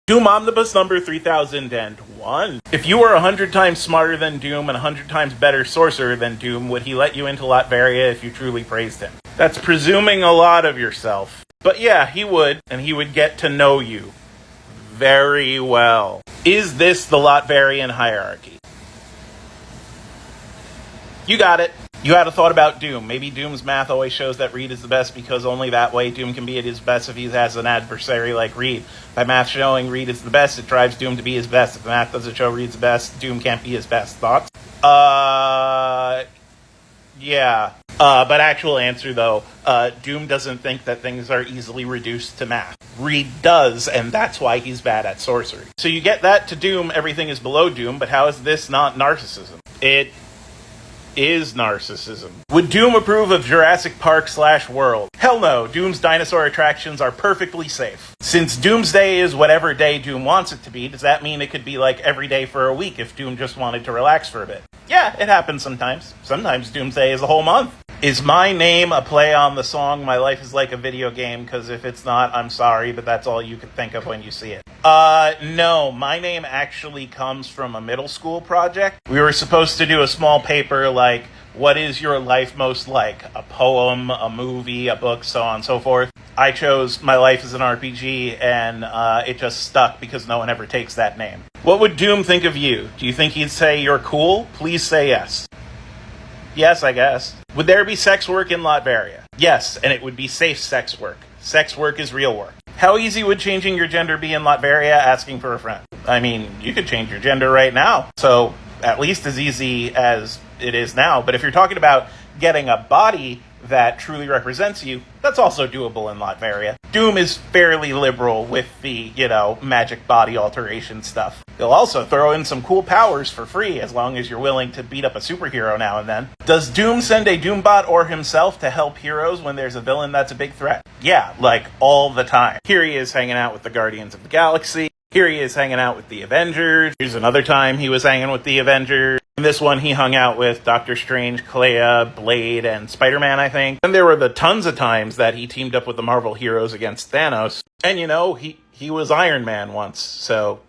Doom Omnibus number 3001. If you were 100 times smarter than Doom and 100 times better sorcerer than Doom, would he let you into Latveria if you truly praised him? That's presuming a lot of yourself. But yeah, he would, and he would get to know you very well. Is this the Latverian hierarchy? You got it. You had a thought about Doom. Maybe Doom's math always shows that Reed is the best because only that way Doom can be at his best if he has an adversary like Reed. By math showing Reed is the best, it drives Doom to be his best. If math doesn't show Reed's the best, Doom can't be his best. Thoughts? Yeah. But actual answer, though, Doom doesn't think that things are easily reduced to math. Reed does, and that's why he's bad at sorcery. So you get that to Doom, everything is below Doom, but how is this not narcissism? It is narcissism. Would Doom approve of Jurassic Park / World? Hell no, Doom's dinosaur attractions are perfectly safe. Since Doomsday is whatever day Doom wants it to be, does that mean it could be like every day for a week if Doom just wanted to relax for a bit? Yeah, it happens sometimes. Sometimes Doomsday is a whole month. Is my name a play on the song My Life is Like a Video Game? Because if it's not, I'm sorry, but that's all you can think of when you see it. No, my name actually comes from a middle school project. We were supposed to do a small paper like, what is your life most like? A poem, a movie, a book, so on and so forth. I chose My Life as an RPG, and it just stuck because no one ever takes that name. What would Doom think of you? Do you think he'd say you're cool? Please say yes. Yes, I guess. Would there be sex work in Latveria? Yes, and it would be safe sex work. Sex work is real work. How easy would changing your gender be in Latveria? Asking for a friend. I mean, you could change your gender right now. So, at least as easy as it is now. But if you're talking about getting a body that truly represents you, that's also doable in Latveria. Doom is fairly liberal with the, magic body alteration stuff. He'll also throw in some cool powers for free as long as you're willing to beat up a superhero now and then. Does Doom send a Doombot or himself to help heroes when there's a villain that's a big threat? Yeah, like all the time. Here he is hanging out with the Guardians of the Galaxy. Here he is hanging out with the Avengers. Here's another time he was hanging with the Avengers. In this one, he hung out with Doctor Strange, Clea, Blade, and Spider-Man, I think. And there were the tons of times that he teamed up with the Marvel heroes against Thanos. And he was Iron Man once, so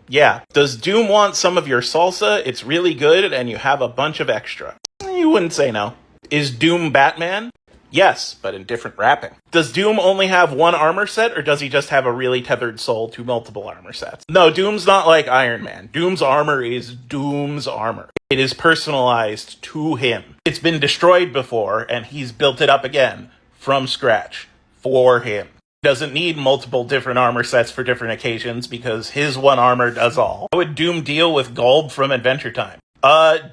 yeah. Does Doom want some of your salsa? It's really good, and you have a bunch of extra. You wouldn't say no. Is Doom Batman? Yes, but in different wrapping. Does Doom only have one armor set, or does he just have a really tethered soul to multiple armor sets? No, Doom's not like Iron Man. Doom's armor is Doom's armor. It is personalized to him. It's been destroyed before, and he's built it up again from scratch for him. Doesn't need multiple different armor sets for different occasions because his one armor does all. How would Doom deal with Golb from Adventure Time?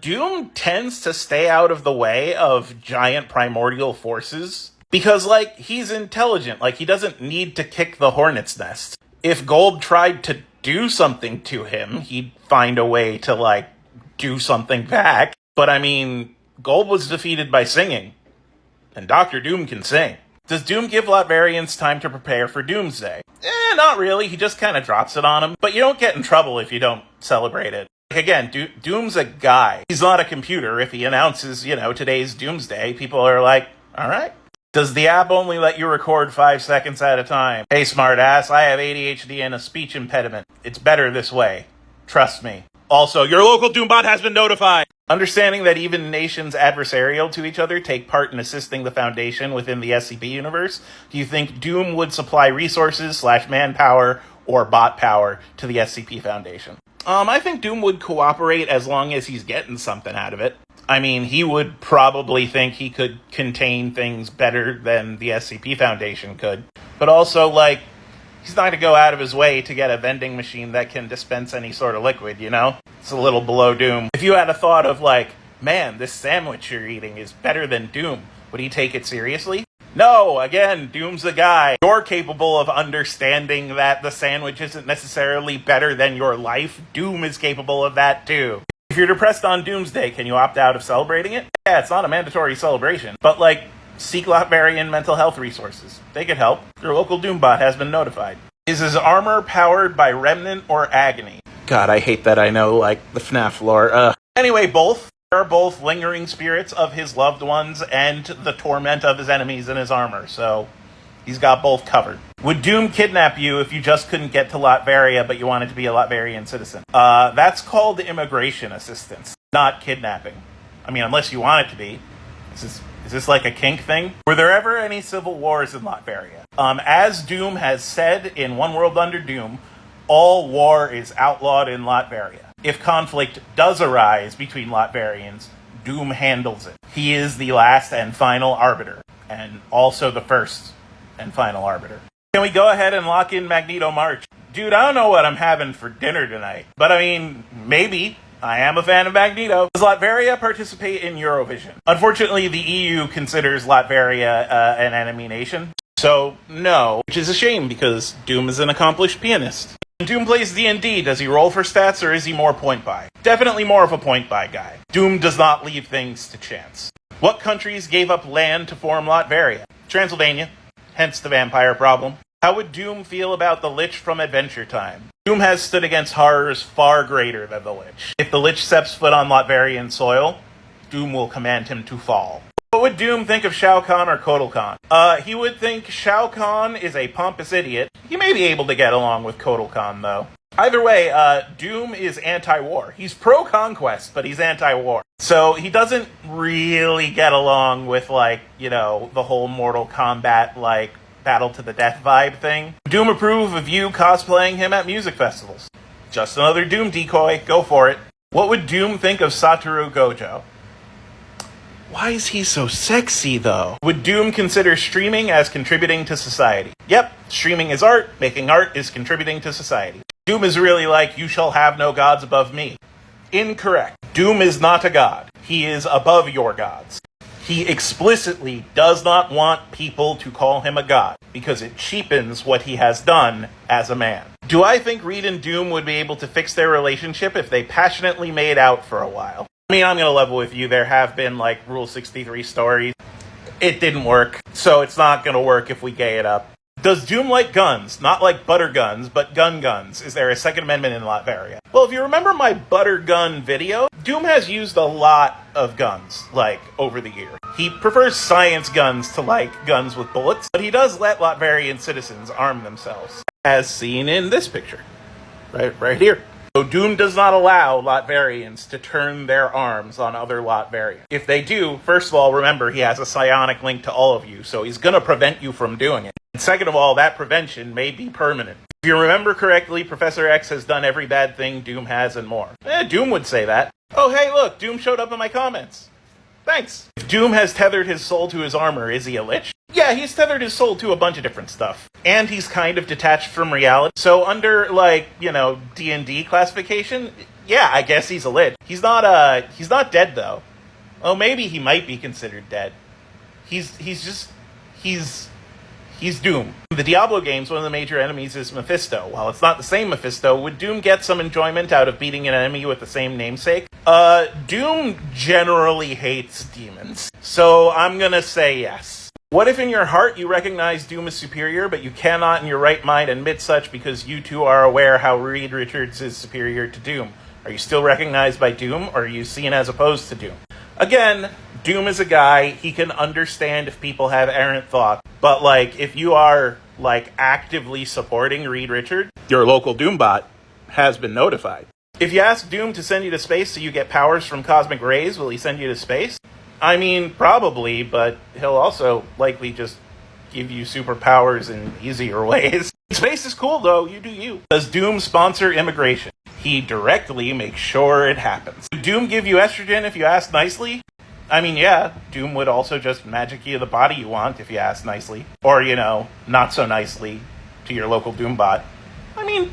Doom tends to stay out of the way of giant primordial forces because, he's intelligent. He doesn't need to kick the hornet's nest. If Golb tried to do something to him, he'd find a way to, do something back. But, Golb was defeated by singing, and Dr. Doom can sing. Does Doom give Latverians time to prepare for Doomsday? Not really. He just kind of drops it on them. But you don't get in trouble if you don't celebrate it. Again, Doom's a guy. He's not a computer. If he announces, today's Doomsday, people are like, all right. Does the app only let you record 5 seconds at a time? Hey, smartass, I have ADHD and a speech impediment. It's better this way. Trust me. Also, your local Doombot has been notified. Understanding that even nations adversarial to each other take part in assisting the Foundation within the SCP universe, do you think Doom would supply resources / manpower or bot power to the SCP Foundation? I think Doom would cooperate as long as he's getting something out of it. He would probably think he could contain things better than the SCP Foundation could. But also, he's not going to go out of his way to get a vending machine that can dispense any sort of liquid, It's a little below Doom. If you had a thought of, man, this sandwich you're eating is better than Doom, would he take it seriously? No, again, Doom's a guy. You're capable of understanding that the sandwich isn't necessarily better than your life. Doom is capable of that too. If you're depressed on Doomsday, can you opt out of celebrating it? Yeah, it's not a mandatory celebration, but seek Latverian mental health resources. They could help. Your local Doombot has been notified. Is his armor powered by Remnant or Agony? God, I hate that I know, the FNAF lore. Anyway, both. Are both lingering spirits of his loved ones and the torment of his enemies in his armor, so He's got both covered. Would Doom kidnap you if you just couldn't get to Latveria, but you wanted to be a Latverian citizen? That's called immigration assistance, not kidnapping. I mean, unless you want it to be. Is this like a kink thing? Were there ever any civil wars in Latveria? As Doom has said in One World Under Doom, all war is outlawed in Latveria. If conflict does arise between Latverians, Doom handles it. He is the last and final arbiter, and also the first and final arbiter. Can we go ahead and lock in Magneto March? Dude, I don't know what I'm having for dinner tonight, but I mean, maybe. I am a fan of Magneto. Does Latveria participate in Eurovision? Unfortunately, the EU considers Latveria an enemy nation, so no, which is a shame because Doom is an accomplished pianist. When Doom plays D&D, does he roll for stats or is he more point buy? Definitely more of a point buy guy. Doom does not leave things to chance. What countries gave up land to form Latveria? Transylvania, hence the vampire problem. How would Doom feel about the Lich from Adventure Time? Doom has stood against horrors far greater than the Lich. If the Lich steps foot on Latverian soil, Doom will command him to fall. What would Doom think of Shao Kahn or Kotal Kahn? He would think Shao Kahn is a pompous idiot. He may be able to get along with Kotal Kahn, though. Either way, Doom is anti-war. He's pro-conquest, but he's anti-war. So he doesn't really get along with, the whole Mortal Kombat, battle to the death vibe thing. Doom approve of you cosplaying him at music festivals. Just another Doom decoy. Go for it. What would Doom think of Satoru Gojo? Why is he so sexy, though? Would Doom consider streaming as contributing to society? Yep, streaming is art. Making art is contributing to society. Doom is really like, you shall have no gods above me. Incorrect. Doom is not a god. He is above your gods. He explicitly does not want people to call him a god, because it cheapens what he has done as a man. Do I think Reed and Doom would be able to fix their relationship if they passionately made out for a while? I mean, I'm going to level with you. There have been, Rule 63 stories. It didn't work, so it's not going to work if we gay it up. Does Doom like guns? Not like butter guns, but guns. Is there a Second Amendment in Latveria? Well, if you remember my butter gun video, Doom has used a lot of guns, over the year. He prefers science guns to, guns with bullets, but he does let Latverian citizens arm themselves, as seen in this picture. Right here. So Doom does not allow Latverians to turn their arms on other Latverians. If they do, first of all, remember, he has a psionic link to all of you, so he's going to prevent you from doing it. And second of all, that prevention may be permanent. If you remember correctly, Professor X has done every bad thing Doom has and more. Doom would say that. Oh, hey, look, Doom showed up in my comments. Thanks. If Doom has tethered his soul to his armor, is he a Lich? Yeah, he's tethered his soul to a bunch of different stuff. And he's kind of detached from reality. So under, D&D classification, yeah, I guess he's a Lich. He's not dead, though. Oh, maybe he might be considered dead. He's Doom. In the Diablo games, one of the major enemies is Mephisto. While it's not the same Mephisto, would Doom get some enjoyment out of beating an enemy with the same namesake? Doom generally hates demons. So I'm gonna say yes. What if in your heart you recognize Doom as superior, but you cannot in your right mind admit such because you too are aware how Reed Richards is superior to Doom? Are you still recognized by Doom, or are you seen as opposed to Doom? Again, Doom is a guy. He can understand if people have errant thoughts. But, if you are, actively supporting Reed Richards, your local Doombot has been notified. If you ask Doom to send you to space so you get powers from cosmic rays, will he send you to space? I mean, probably, but he'll also likely just give you superpowers in easier ways. Space is cool, though. You do you. Does Doom sponsor immigration? He directly makes sure it happens. Would Doom give you estrogen if you ask nicely? I mean, yeah, Doom would also just magic you the body you want if you ask nicely. Or, not so nicely to your local Doombot. I mean,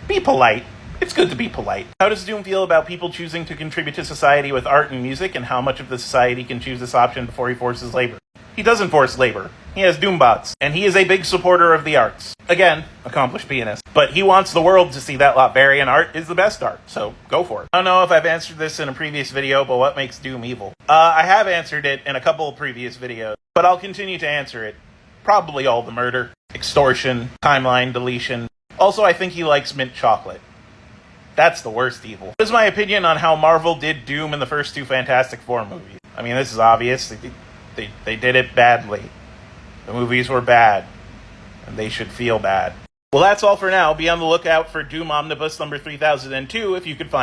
be polite. It's good to be polite. How does Doom feel about people choosing to contribute to society with art and music, and how much of the society can choose this option before he forces labor? He doesn't force labor. He has Doombots, and he is a big supporter of the arts. Again, accomplished pianist. But he wants the world to see that Latverian art is the best art, so go for it. I don't know if I've answered this in a previous video, but what makes Doom evil? I have answered it in a couple of previous videos, but I'll continue to answer it. Probably all the murder, extortion, timeline deletion. Also, I think he likes mint chocolate. That's the worst evil. This is my opinion on how Marvel did Doom in the first two Fantastic Four movies. I mean, this is obvious. They did it badly. The movies were bad. and they should feel bad. Well, that's all for now. Be on the lookout for Doom Omnibus number 3002 if you could find